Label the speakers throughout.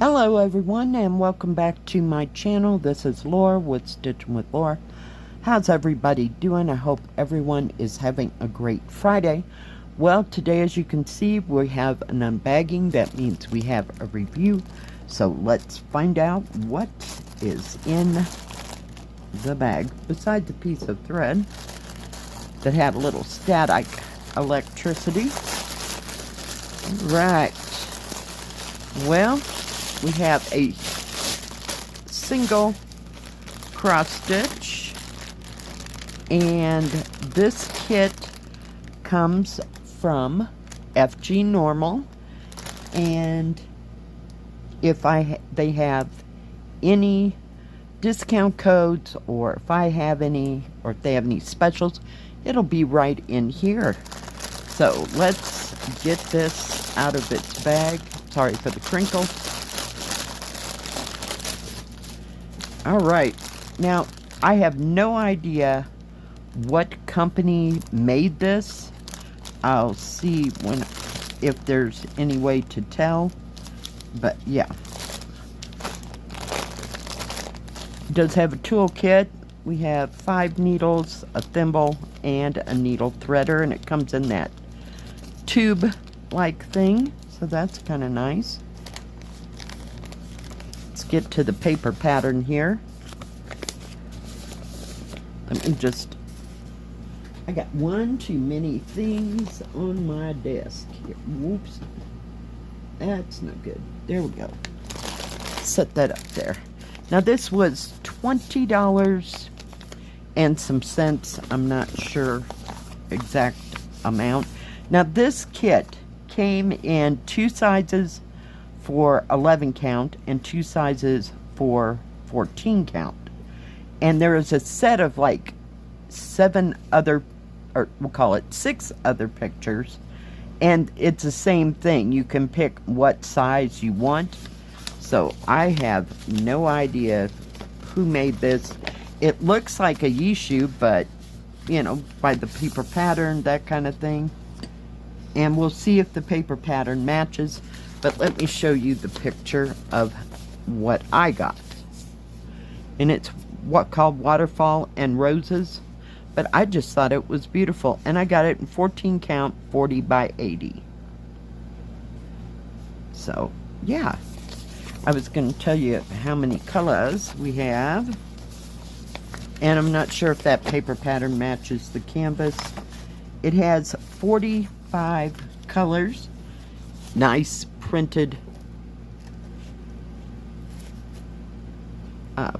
Speaker 1: Hello everyone, and welcome back to my channel. This is Lora with Stitching with Lora. How's everybody doing? I hope everyone is having a great Friday. Well, today, as you can see, we have an unbagging. That means we have a review. So let's find out what is in the bag, besides a piece of thread that had a little static electricity. Right. Well, we have a single cross stitch, and this kit comes from FGNormal, and if they have any discount codes, or if I have any, or if they have any specials, it'll be right in here. So let's get this out of its bag. Sorry for the crinkle. Alright, now I have no idea what company made this. I'll see if there's any way to tell, but yeah. It does have a tool kit. We have 5 needles, a thimble, and a needle threader, and it comes in that tube-like thing, so that's kind of nice. Let's get to the paper pattern here. Let me just, I got one too many things on my desk here. Whoops. That's no good. There we go. Set that up there. Now this was $20 and some cents. I'm not sure exact amount. Now this kit came in 2 sizes for 11 count and 2 sizes for 14 count. And there is a set of like 7 other, or we'll call it 6 other pictures. And it's the same thing. You can pick what size you want. So I have no idea who made this. It looks like a Yishu, but, you know, by the paper pattern, that kind of thing. And we'll see if the paper pattern matches. But let me show you the picture of what I got. And it's called Waterfall and Roses. But I just thought it was beautiful. And I got it in 14 count, 40 by 80. So, yeah. I was going to tell you how many colors we have. And I'm not sure if that paper pattern matches the canvas. It has 45 colors. Nice printed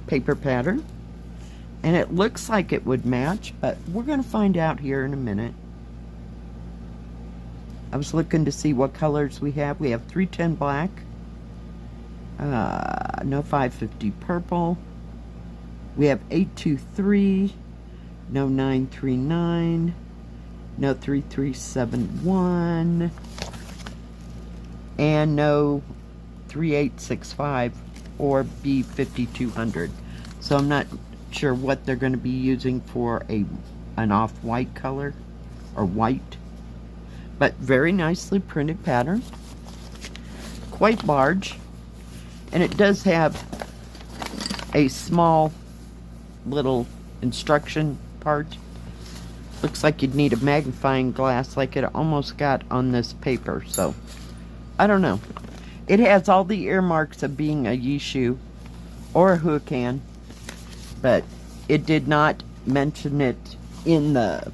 Speaker 1: paper pattern. And it looks like it would match, but we're going to find out here in a minute. I was looking to see what colors we have. We have 310 black. No 550 purple. We have 823. No 939. No 3371. And no 3865 or B5200. So I'm not sure what they're going to be using for an off-white color or white, but very nicely printed pattern, quite large, and it does have a small little instruction part. Looks like you'd need a magnifying glass like it almost got on this paper, so I don't know. It has all the earmarks of being a Yishu or a Huacan, but it did not mention it in the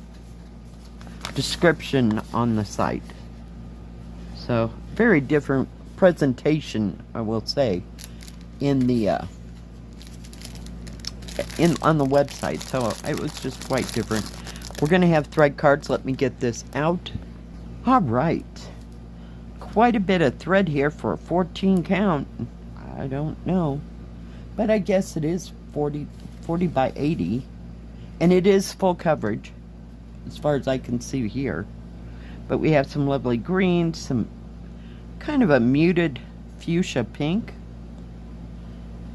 Speaker 1: description on the site. So, very different presentation, I will say, in the on the website. So it was just quite different. We're going to have thread cards. Let me get this out. All right. Quite a bit of thread here for a 14 count. I don't know, but I guess it is 40 by 80, and it is full coverage as far as I can see here. But we have some lovely greens, some kind of a muted fuchsia pink,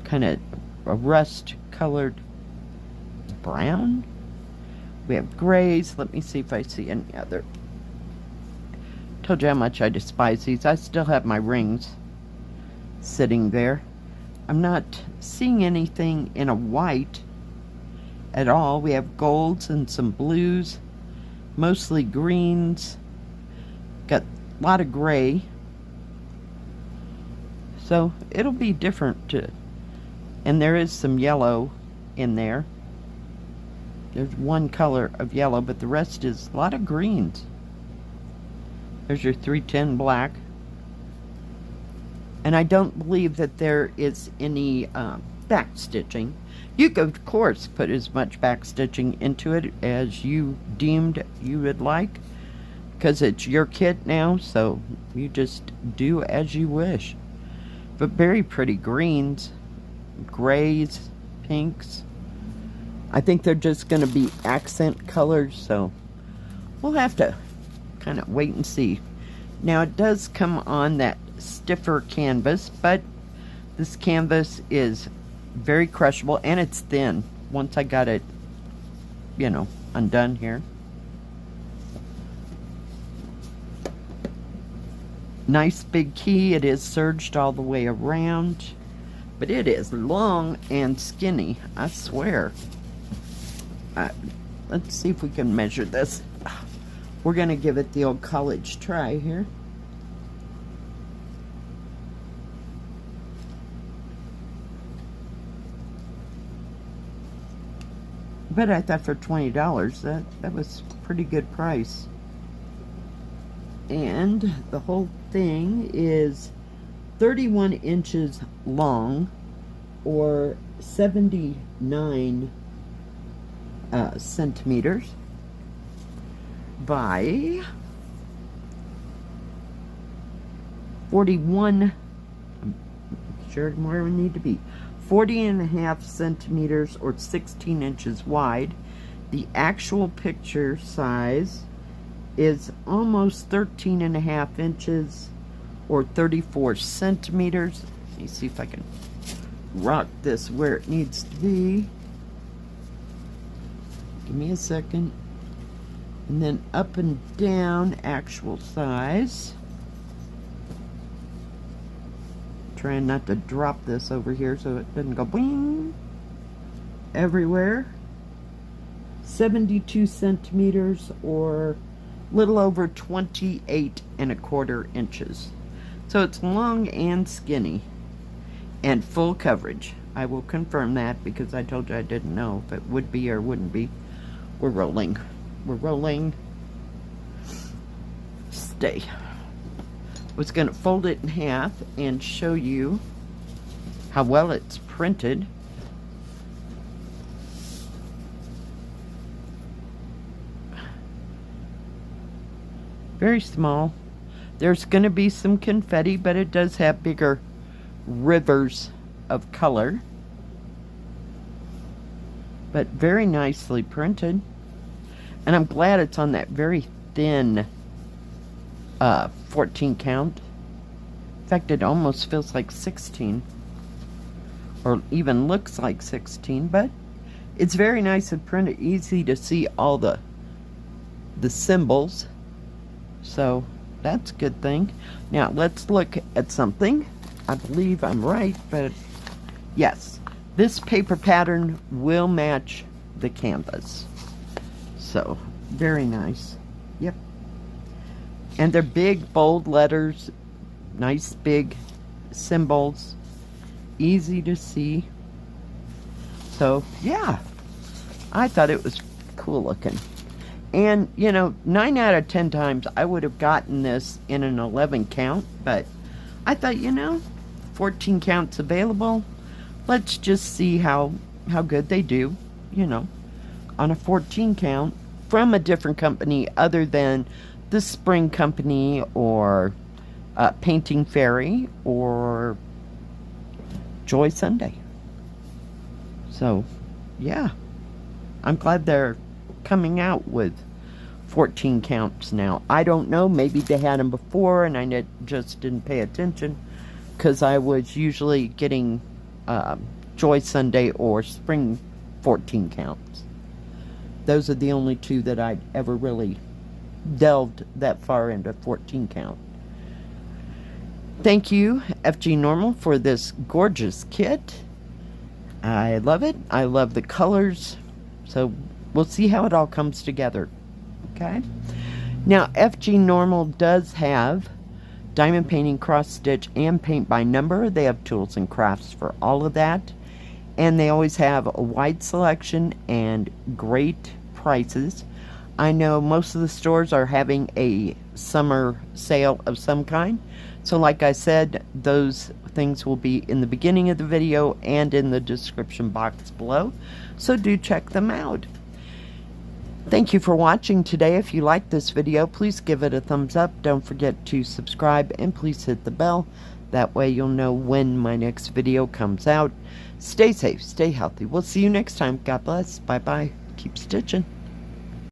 Speaker 1: kind of a rust colored brown. We have grays. Let me see if I see any other. Told you how much I despise these. I still have my rings. sitting there. I'm not seeing anything in a white at all. We have golds and some blues, mostly greens, got a lot of gray. So it'll be different too. And there is some yellow in there. There's one color of yellow, but the rest is a lot of greens. There's your 310 black. And I don't believe that there is any back stitching. You could, of course, put as much back stitching into it as you deemed you would like, because it's your kit now, so you just do as you wish. But very pretty greens, grays, pinks. I think they're just going to be accent colors, so we'll have to kind of wait and see. Now, it does come on that stiffer canvas, but this canvas is very crushable, and it's thin once I got it, you know, undone here. Nice big key. It is serged all the way around, but it is long and skinny, I swear. Let's see if we can measure this. We're going to give it the old college try here. But I thought for $20 that was a pretty good price. And the whole thing is 31 inches long, or 79 centimeters by 41, I'm sure where we need to be, 40.5 centimeters or 16 inches wide. The actual picture size is almost 13.5 inches or 34 centimeters. Let me see if I can rock this where it needs to be. Give me a second. And then up and down, actual size. Trying not to drop this over here so it doesn't go boing everywhere. 72 centimeters or little over 28.25 inches. So it's long and skinny and full coverage. I will confirm that because I told you I didn't know if it would be or wouldn't be. We're rolling. We're rolling. Stay. Was going to fold it in half and show you how well it's printed. Very small. There's going to be some confetti, but it does have bigger rivers of color. But very nicely printed. And I'm glad it's on that very thin 14 count. In fact, it almost feels like 16. Or even looks like 16, but it's very nice and printed. Easy to see all the symbols. So that's a good thing. Now let's look at something. I believe I'm right, but yes, this paper pattern will match the canvas. So very nice. Yep. And they're big, bold letters, nice big symbols, easy to see. So yeah, I thought it was cool looking. And, you know, 9 out of 10 times I would have gotten this in an 11 count, but I thought, you know, 14 counts available. Let's just see how good they do, you know, on a 14 count from a different company other than the Spring Company or Painting Fairy or Joy Sunday. So, yeah, I'm glad they're coming out with 14 counts now. I don't know, maybe they had them before and I just didn't pay attention because I was usually getting Joy Sunday or Spring 14 counts. Those are the only two that I'd ever really delved that far into 14 count. Thank you, FGNormal, for this gorgeous kit. I love it. I love the colors. So we'll see how it all comes together. Okay. Now, FGNormal does have diamond painting, cross stitch, and paint by number. They have tools and crafts for all of that. And they always have a wide selection and great prices. I know most of the stores are having a summer sale of some kind. So like I said, those things will be in the beginning of the video and in the description box below. So do check them out. Thank you for watching today. If you like this video, please give it a thumbs up. Don't forget to subscribe and please hit the bell. That way you'll know when my next video comes out. Stay safe, stay healthy. We'll see you next time. God bless. Bye-bye. Keep stitching.